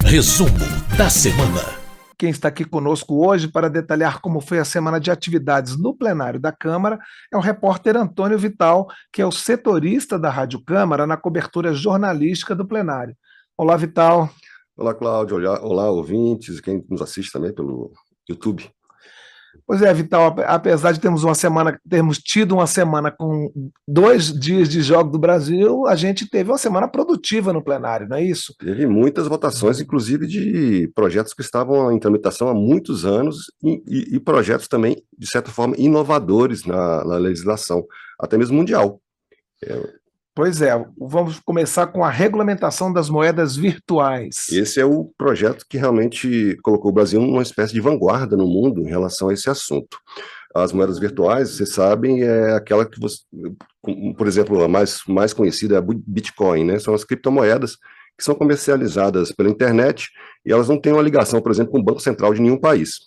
Resumo da semana. Quem está aqui conosco hoje para detalhar como foi a semana de atividades no plenário da Câmara é o repórter Antônio Vital, que é o setorista da Rádio Câmara na cobertura jornalística do plenário. Olá, Vital. Olá, Cláudio. Olá, ouvintes, quem nos assiste também pelo YouTube. Pois é, Vital, apesar de termos tido uma semana com 2 dias de Jogo do Brasil, a gente teve uma semana produtiva no plenário, não é isso? Teve muitas votações, inclusive de projetos que estavam em tramitação há muitos anos e projetos também, de certa forma, inovadores na legislação, até mesmo mundial. Pois é, vamos começar com a regulamentação das moedas virtuais. Esse é o projeto que realmente colocou o Brasil numa espécie de vanguarda no mundo em relação a esse assunto. As moedas virtuais, vocês sabem, é aquela que você, por exemplo, a mais conhecida é a Bitcoin, né? São as criptomoedas que são comercializadas pela internet e elas não têm uma ligação, por exemplo, com o Banco Central de nenhum país.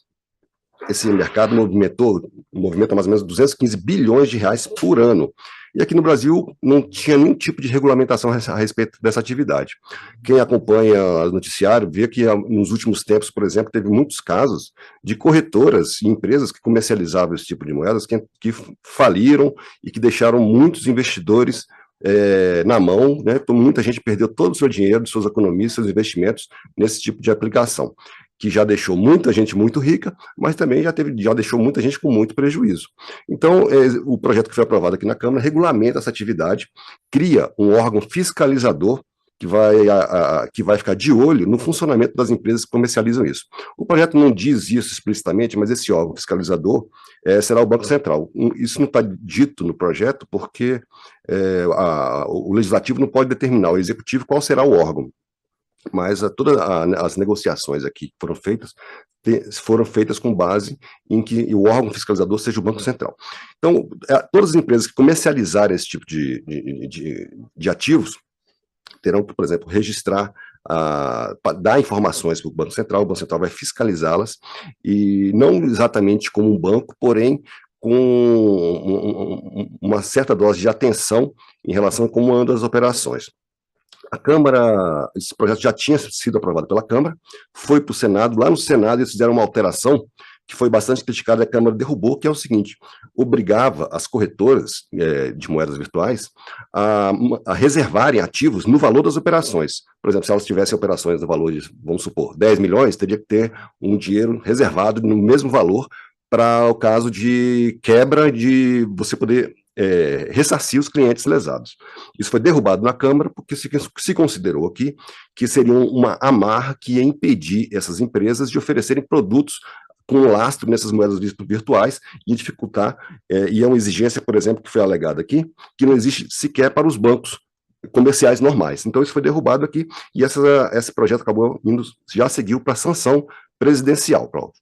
Esse mercado movimenta mais ou menos 215 bilhões de reais por ano. E aqui no Brasil não tinha nenhum tipo de regulamentação a respeito dessa atividade. Quem acompanha o noticiário vê que nos últimos tempos, por exemplo, teve muitos casos de corretoras e empresas que comercializavam esse tipo de moedas que faliram e que deixaram muitos investidores na mão, né? Muita gente perdeu todo o seu dinheiro, suas economias, seus investimentos nesse tipo de aplicação, que já deixou muita gente muito rica, mas também já deixou muita gente com muito prejuízo. Então, o projeto que foi aprovado aqui na Câmara regulamenta essa atividade, cria um órgão fiscalizador que vai ficar de olho no funcionamento das empresas que comercializam isso. O projeto não diz isso explicitamente, mas esse órgão fiscalizador será o Banco Central. Isso não está dito no projeto porque o Legislativo não pode determinar ao Executivo qual será o órgão. Mas todas as negociações aqui que foram feitas com base em que o órgão fiscalizador seja o Banco Central. Então, todas as empresas que comercializarem esse tipo de ativos terão que, por exemplo, registrar, dar informações para o Banco Central vai fiscalizá-las, e não exatamente como um banco, porém com uma certa dose de atenção em relação a como andam as operações. A Câmara, esse projeto já tinha sido aprovado pela Câmara, foi para o Senado, lá no Senado eles fizeram uma alteração que foi bastante criticada e a Câmara derrubou, que é o seguinte: obrigava as corretoras de moedas virtuais a reservarem ativos no valor das operações. Por exemplo, se elas tivessem operações no valor de, vamos supor, 10 milhões, teria que ter um dinheiro reservado no mesmo valor para o caso de quebra, de você poder ressarcir os clientes lesados. Isso foi derrubado na Câmara porque se considerou aqui que seria uma amarra que ia impedir essas empresas de oferecerem produtos com lastro nessas moedas virtuais e dificultar, e é uma exigência, por exemplo, que foi alegada aqui, que não existe sequer para os bancos comerciais normais. Então isso foi derrubado aqui e esse projeto já seguiu para a sanção presidencial, Cláudio.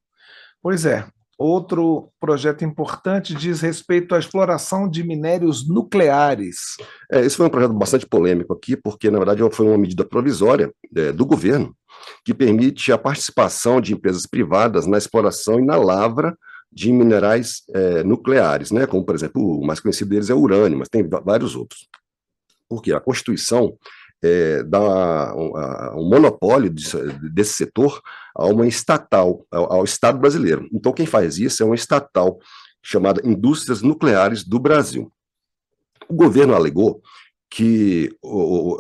Pois é. Outro projeto importante diz respeito à exploração de minérios nucleares. Esse foi um projeto bastante polêmico aqui, porque, na verdade, foi uma medida provisória do governo que permite a participação de empresas privadas na exploração e na lavra de minerais nucleares, né? Como, por exemplo, o mais conhecido deles é o urânio, mas tem vários outros. Porque a Constituição dá um monopólio desse setor a uma estatal, ao Estado brasileiro. Então, quem faz isso é uma estatal chamada Indústrias Nucleares do Brasil. O governo alegou que,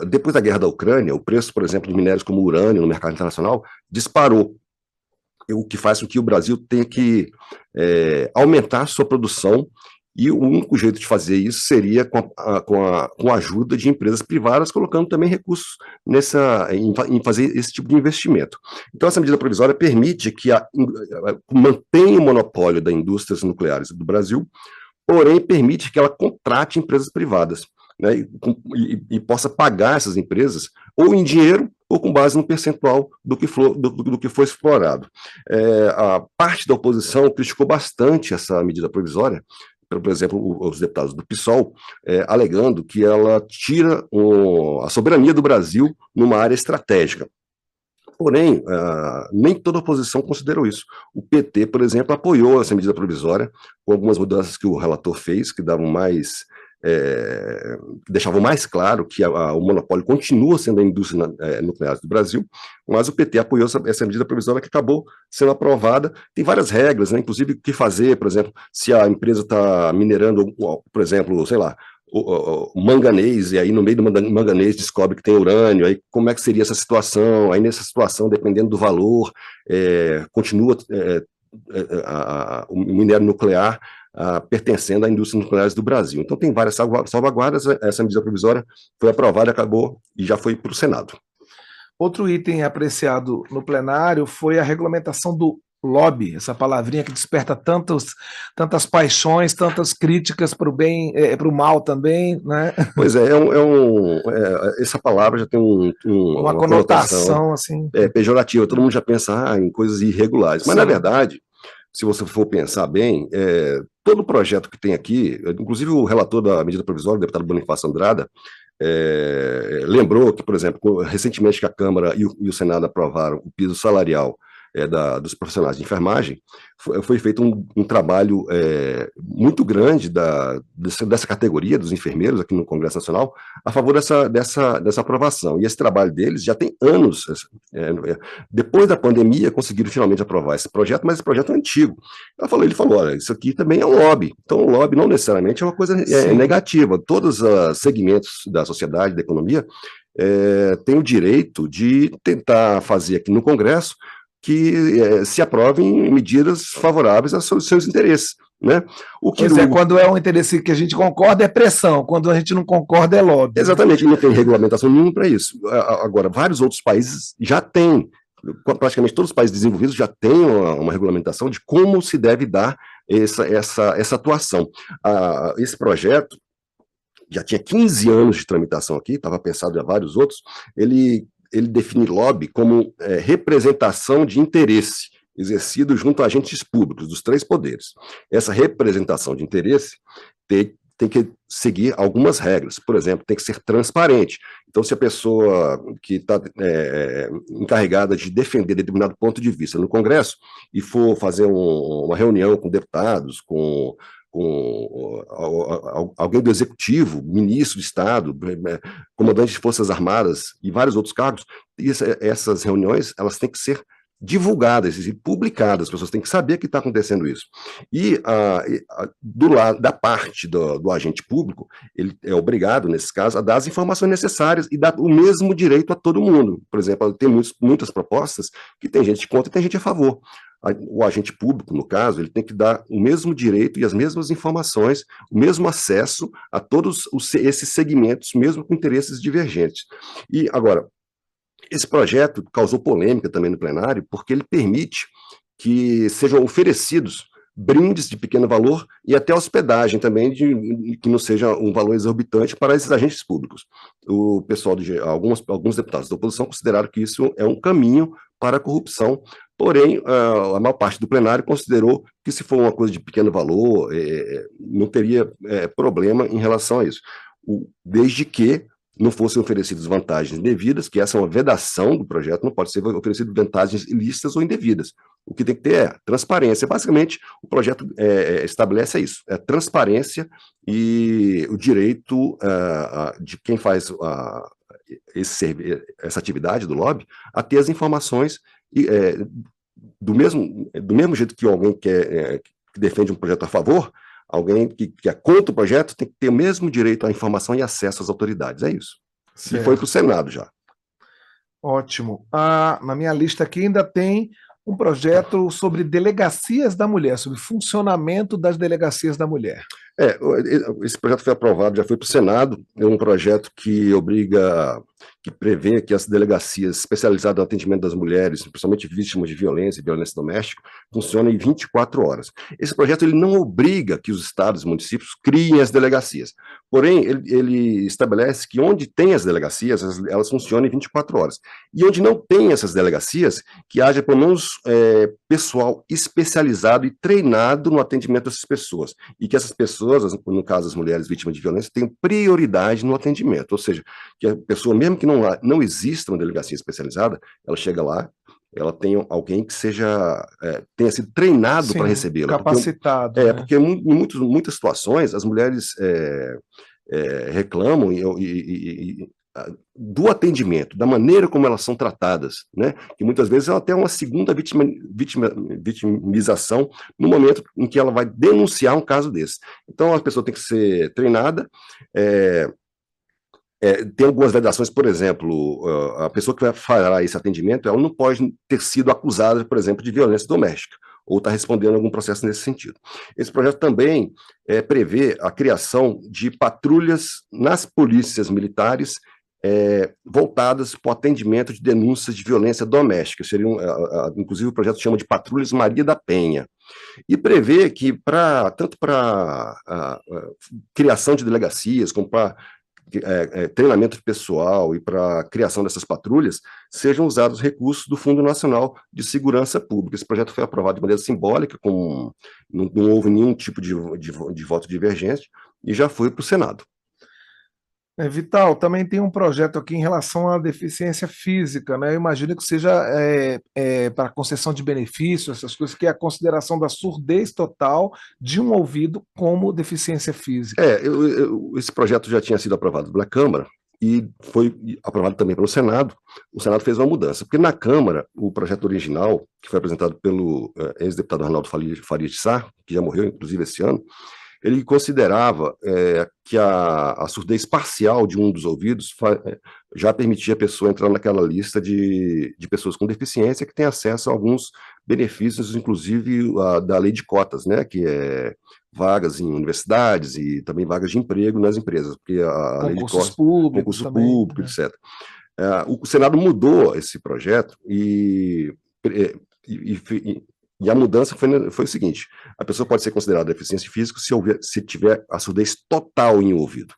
depois da guerra da Ucrânia, o preço, por exemplo, de minérios como urânio no mercado internacional disparou, o que faz com que o Brasil tenha que aumentar sua produção. E o único jeito de fazer isso seria com a ajuda de empresas privadas, colocando também recursos em fazer esse tipo de investimento. Então, essa medida provisória permite que mantenha o monopólio das indústrias nucleares do Brasil, porém permite que ela contrate empresas privadas, né, e possa pagar essas empresas ou em dinheiro ou com base no percentual do que foi explorado. A parte da oposição criticou bastante essa medida provisória, por exemplo, os deputados do PSOL, alegando que ela tira a soberania do Brasil numa área estratégica. Porém, nem toda a oposição considerou isso. O PT, por exemplo, apoiou essa medida provisória, com algumas mudanças que o relator fez, que davam mais que deixavam mais claro que o monopólio continua sendo a indústria nuclear do Brasil, mas o PT apoiou essa medida provisória que acabou sendo aprovada. Tem várias regras, né? Inclusive o que fazer, por exemplo, se a empresa está minerando, por exemplo, sei lá, o manganês, e aí no meio do manganês descobre que tem urânio, aí como é que seria essa situação? Aí nessa situação, dependendo do valor, continua o minério nuclear pertencendo à indústria nuclear do Brasil. Então tem várias salvaguardas, essa medida provisória foi aprovada, acabou e já foi para o Senado. Outro item apreciado no plenário foi a regulamentação do lobby, essa palavrinha que desperta tantas paixões, tantas críticas para o bem, para o mal também, né? Pois é, essa palavra já tem uma conotação assim, pejorativa, todo mundo já pensa em coisas irregulares, mas na verdade, se você for pensar bem, todo projeto que tem aqui, inclusive o relator da medida provisória, o deputado Bonifácio Andrada, lembrou que, por exemplo, recentemente que a Câmara e o Senado aprovaram o piso salarial dos profissionais de enfermagem, foi feito um trabalho muito grande dessa categoria dos enfermeiros aqui no Congresso Nacional a favor dessa aprovação. E esse trabalho deles já tem anos. Depois da pandemia, conseguiram finalmente aprovar esse projeto, mas esse projeto é antigo. Ele falou, olha, isso aqui também é um lobby. Então, o lobby não necessariamente é uma coisa negativa. Todos os segmentos da sociedade, da economia, têm o direito de tentar fazer aqui no Congresso que se aprovem medidas favoráveis aos seus interesses. Né? Quando é um interesse que a gente concorda é pressão, quando a gente não concorda é lobby. Exatamente, não tem regulamentação nenhuma para isso. Agora, vários outros países já têm, praticamente todos os países desenvolvidos já têm uma regulamentação de como se deve dar essa atuação. Esse projeto já tinha 15 anos de tramitação aqui, estava pensado em vários outros, ele define lobby como representação de interesse exercido junto a agentes públicos dos três poderes. Essa representação de interesse tem que seguir algumas regras. Por exemplo, tem que ser transparente. Então, se a pessoa que está encarregada de defender determinado ponto de vista no Congresso e for fazer uma reunião com deputados, com alguém do Executivo, ministro de Estado, comandante de Forças Armadas e vários outros cargos, essas reuniões elas têm que ser divulgadas e publicadas, as pessoas têm que saber que está acontecendo isso. E do lado da parte do agente público, ele é obrigado, nesse caso, a dar as informações necessárias e dar o mesmo direito a todo mundo. Por exemplo, tem muitas propostas que tem gente contra e tem gente a favor. O agente público, no caso, ele tem que dar o mesmo direito e as mesmas informações, o mesmo acesso a todos esses segmentos, mesmo com interesses divergentes. E, agora, esse projeto causou polêmica também no plenário, porque ele permite que sejam oferecidos brindes de pequeno valor e até hospedagem também, que não seja um valor exorbitante para esses agentes públicos. O pessoal alguns deputados da oposição consideraram que isso é um caminho para a corrupção, porém, a maior parte do plenário considerou que se for uma coisa de pequeno valor, não teria problema em relação a isso, desde que não fossem oferecidas vantagens indevidas, que essa é uma vedação do projeto, não pode ser oferecido vantagens ilícitas ou indevidas. O que tem que ter é transparência. Basicamente, o projeto estabelece isso, transparência e o direito de quem faz essa atividade do lobby a ter as informações do mesmo jeito que alguém que defende um projeto a favor, alguém que é contra o projeto tem que ter o mesmo direito à informação e acesso às autoridades. É isso. Certo. E foi para o Senado já. Ótimo. Na minha lista aqui ainda tem um projeto sobre delegacias da mulher, sobre funcionamento das delegacias da mulher. Esse projeto foi aprovado, já foi para o Senado, é um projeto que prevê que as delegacias especializadas no atendimento das mulheres, principalmente vítimas de violência e violência doméstica, funcionem em 24 horas. Esse projeto ele não obriga que os estados e municípios criem as delegacias, porém, ele estabelece que onde tem as delegacias, elas funcionam em 24 horas. E onde não tem essas delegacias, que haja pelo menos pessoal especializado e treinado no atendimento dessas pessoas, e que essas pessoas, no caso as mulheres vítimas de violência, tenham prioridade no atendimento, ou seja, que a pessoa, mesmo que não exista uma delegacia especializada, ela chega lá, ela tenha alguém que tenha sido treinado para Sim, recebê-la. capacitado, né? Porque em muitas situações as mulheres reclamam do atendimento, da maneira como elas são tratadas, né? Que muitas vezes ela tem uma segunda vitimização no momento em que ela vai denunciar um caso desse. Então, a pessoa tem que ser treinada. Tem algumas vedações, por exemplo, a pessoa que vai fará esse atendimento, ela não pode ter sido acusada, por exemplo, de violência doméstica, ou está respondendo a algum processo nesse sentido. Esse projeto também prevê a criação de patrulhas nas polícias militares voltadas para o atendimento de denúncias de violência doméstica. Inclusive, o projeto chama de Patrulhas Maria da Penha. E prevê que, tanto para criação de delegacias, como para treinamento de pessoal e para a criação dessas patrulhas, sejam usados recursos do Fundo Nacional de Segurança Pública. Esse projeto foi aprovado de maneira simbólica, não houve nenhum tipo de voto divergente, e já foi para o Senado. Vital, também tem um projeto aqui em relação à deficiência física, né? Eu imagino que seja para concessão de benefícios, essas coisas, que é a consideração da surdez total de um ouvido como deficiência física. Esse projeto já tinha sido aprovado pela Câmara e foi aprovado também pelo Senado. O Senado fez uma mudança, porque na Câmara, o projeto original, que foi apresentado pelo ex-deputado Arnaldo Faria de Sá, que já morreu, inclusive, esse ano, ele considerava que a surdez parcial de um dos ouvidos já permitia a pessoa entrar naquela lista de pessoas com deficiência que tem acesso a alguns benefícios, inclusive da lei de cotas, né, que é vagas em universidades e também vagas de emprego nas empresas, porque a lei de cotas, concurso público, etc. O Senado mudou esse projeto e a mudança foi o seguinte: a pessoa pode ser considerada deficiência física se tiver a surdez total em um ouvido,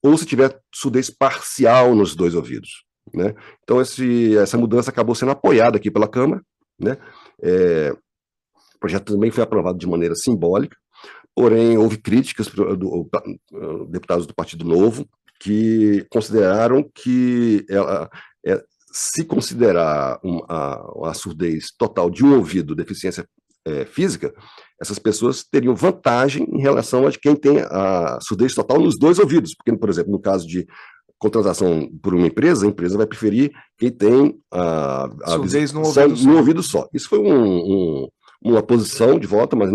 ou se tiver surdez parcial nos dois ouvidos, né? Então, essa mudança acabou sendo apoiada aqui pela Câmara, né? O projeto também foi aprovado de maneira simbólica, porém, houve críticas deputados do Partido Novo que consideraram que se considerar a surdez total de um ouvido deficiência física, essas pessoas teriam vantagem em relação a quem tem a surdez total nos dois ouvidos, porque, por exemplo, no caso de contratação por uma empresa, a empresa vai preferir quem tem a surdez no ouvido só. Isso foi uma posição de voto, mas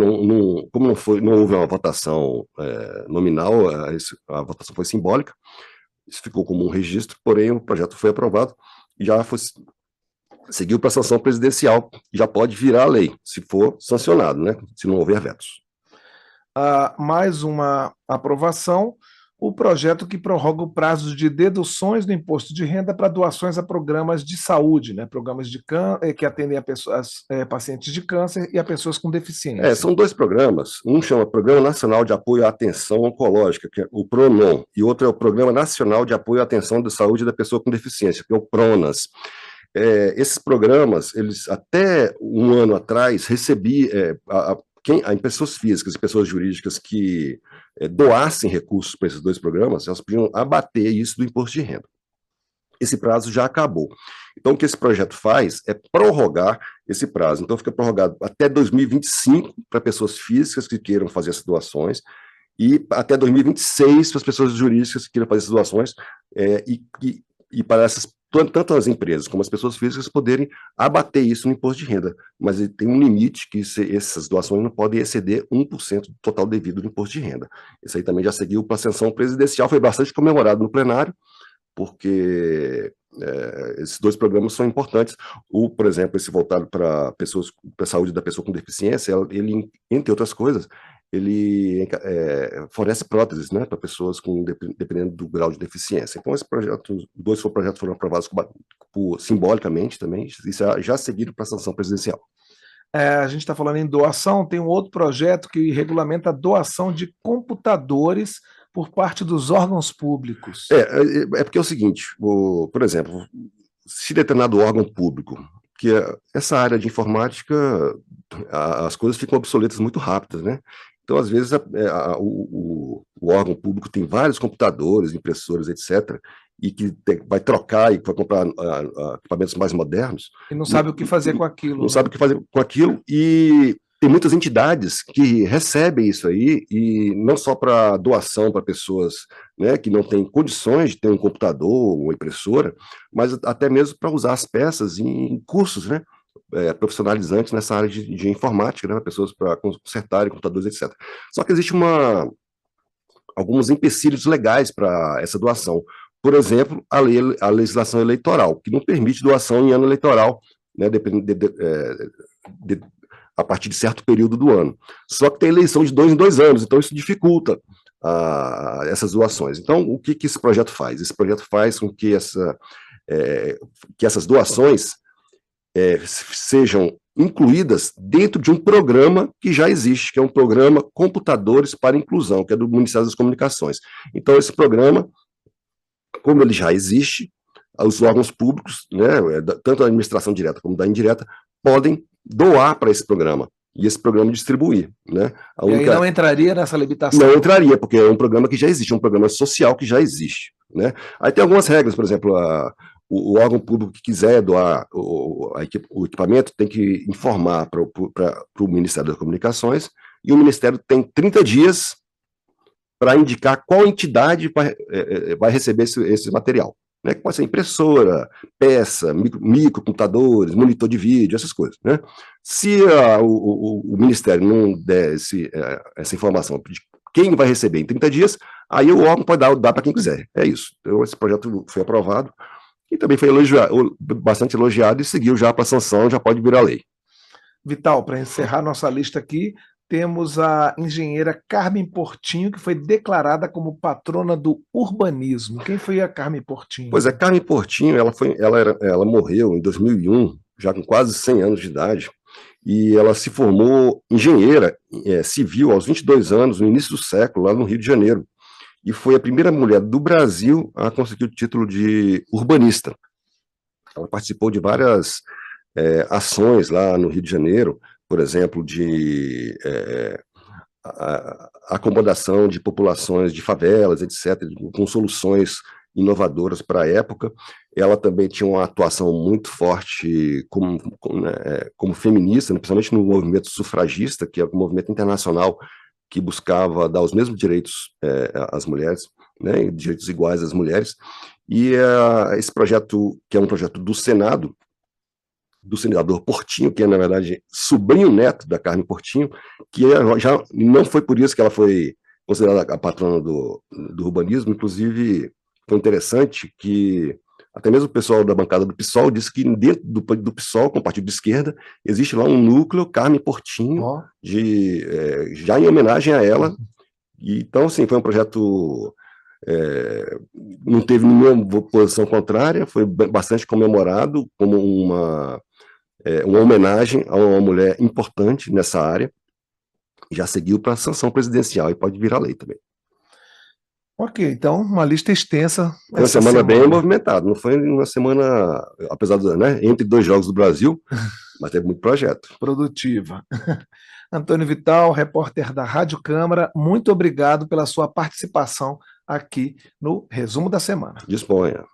como não houve uma votação nominal, a votação foi simbólica, isso ficou como um registro, porém o projeto foi aprovado e já seguiu para a sanção presidencial, já pode virar lei, se for sancionado, né? Se não houver vetos. Mais uma aprovação, o projeto que prorroga o prazo de deduções do imposto de renda para doações a programas de saúde, né? Programas que atendem a pacientes de câncer e a pessoas com deficiência. São dois programas, um chama Programa Nacional de Apoio à Atenção Oncológica, que é o PRONON, e outro é o Programa Nacional de Apoio à Atenção da Saúde da Pessoa com Deficiência, que é o PRONAS. Esses programas, eles até um ano atrás recebiam em pessoas físicas e pessoas jurídicas que doassem recursos para esses dois programas, elas podiam abater isso do imposto de renda. Esse prazo já acabou. Então, o que esse projeto faz é prorrogar esse prazo. Então, fica prorrogado até 2025 para pessoas físicas que queiram fazer essas doações e até 2026 para as pessoas jurídicas que queiram fazer essas doações e para tanto as empresas como as pessoas físicas poderem abater isso no imposto de renda, mas tem um limite que essas doações não podem exceder 1% do total devido do imposto de renda. Isso aí também já seguiu para a sanção presidencial, foi bastante comemorado no plenário, porque esses dois programas são importantes. Por exemplo, esse voltado para a saúde da pessoa com deficiência, ele, entre outras coisas, ele fornece próteses, né, para pessoas dependendo do grau de deficiência. Então, dois projetos foram aprovados simbolicamente também, e já seguiram para a sanção presidencial. A gente está falando em doação, tem um outro projeto que regulamenta a doação de computadores por parte dos órgãos públicos. Porque é o seguinte, por exemplo, se determinado órgão público, que essa área de informática, as coisas ficam obsoletas muito rápidas, né? Então, às vezes, o órgão público tem vários computadores, impressoras, etc., e que vai trocar e vai comprar equipamentos mais modernos. E não sabe o que fazer com aquilo. Não sabe o que fazer com aquilo, e tem muitas entidades que recebem isso aí, e não só para doação para pessoas, né, que não têm condições de ter um computador, uma impressora, mas até mesmo para usar as peças em cursos, né, profissionalizantes nessa área de informática, né, pessoas para consertarem computadores, etc. Só que existe alguns empecilhos legais para essa doação. Por exemplo, a legislação eleitoral, que não permite doação em ano eleitoral, né, a partir de certo período do ano. Só que tem eleição de 2 em 2 anos, então isso dificulta essas doações. Então, o que esse projeto faz? Esse projeto faz com que essas doações sejam incluídas dentro de um programa que já existe, que é um programa Computadores para Inclusão, que é do Ministério das Comunicações. Então, esse programa, como ele já existe, os órgãos públicos, né, tanto a administração direta como da indireta, podem doar para esse programa, e esse programa distribuir. Né? E aí não entraria nessa limitação? Não entraria, porque é um programa que já existe, é um programa social que já existe. Né? Aí tem algumas regras, por exemplo, o órgão público que quiser doar o equipamento tem que informar para o Ministério das Comunicações, e o Ministério tem 30 dias para indicar qual entidade vai receber esse material. Né, que pode ser impressora, peça, microcomputadores, monitor de vídeo, essas coisas. Né? Se o Ministério não der essa informação de quem vai receber em 30 dias, aí o órgão pode dar para quem quiser. É isso. Então, esse projeto foi aprovado e também foi bastante elogiado e seguiu já para a sanção, já pode virar lei. Vital, para encerrar nossa lista aqui, temos a engenheira Carmen Portinho, que foi declarada como patrona do urbanismo. Quem foi a Carmen Portinho? Pois é, Carmen Portinho, ela morreu em 2001, já com quase 100 anos de idade, e ela se formou engenheira civil aos 22 anos, no início do século, lá no Rio de Janeiro, e foi a primeira mulher do Brasil a conseguir o título de urbanista. Ela participou de várias ações lá no Rio de Janeiro, por exemplo, de acomodação de populações de favelas, etc., com soluções inovadoras para a época. Ela também tinha uma atuação muito forte como feminista, principalmente no movimento sufragista, que é um movimento internacional que buscava dar os mesmos direitos às mulheres, né, direitos iguais às mulheres. E esse projeto, que é um projeto do Senado, do senador Portinho, que é, na verdade, sobrinho-neto da Carmen Portinho, que já não foi por isso que ela foi considerada a patrona do urbanismo. Inclusive, foi interessante que até mesmo o pessoal da bancada do PSOL disse que dentro do PSOL, com o partido de esquerda, existe lá um núcleo Carmen Portinho, já em homenagem a ela. E, então, sim, foi um projeto... não teve nenhuma posição contrária, foi bastante comemorado como uma homenagem a uma mulher importante nessa área, já seguiu para a sanção presidencial e pode virar lei também. Ok, então uma lista extensa. Foi uma semana bem movimentada, não foi uma semana, apesar de, né, entre 2 jogos do Brasil, mas teve muito projeto. Produtiva. Antônio Vital, repórter da Rádio Câmara, muito obrigado pela sua participação aqui no Resumo da Semana. Disponha.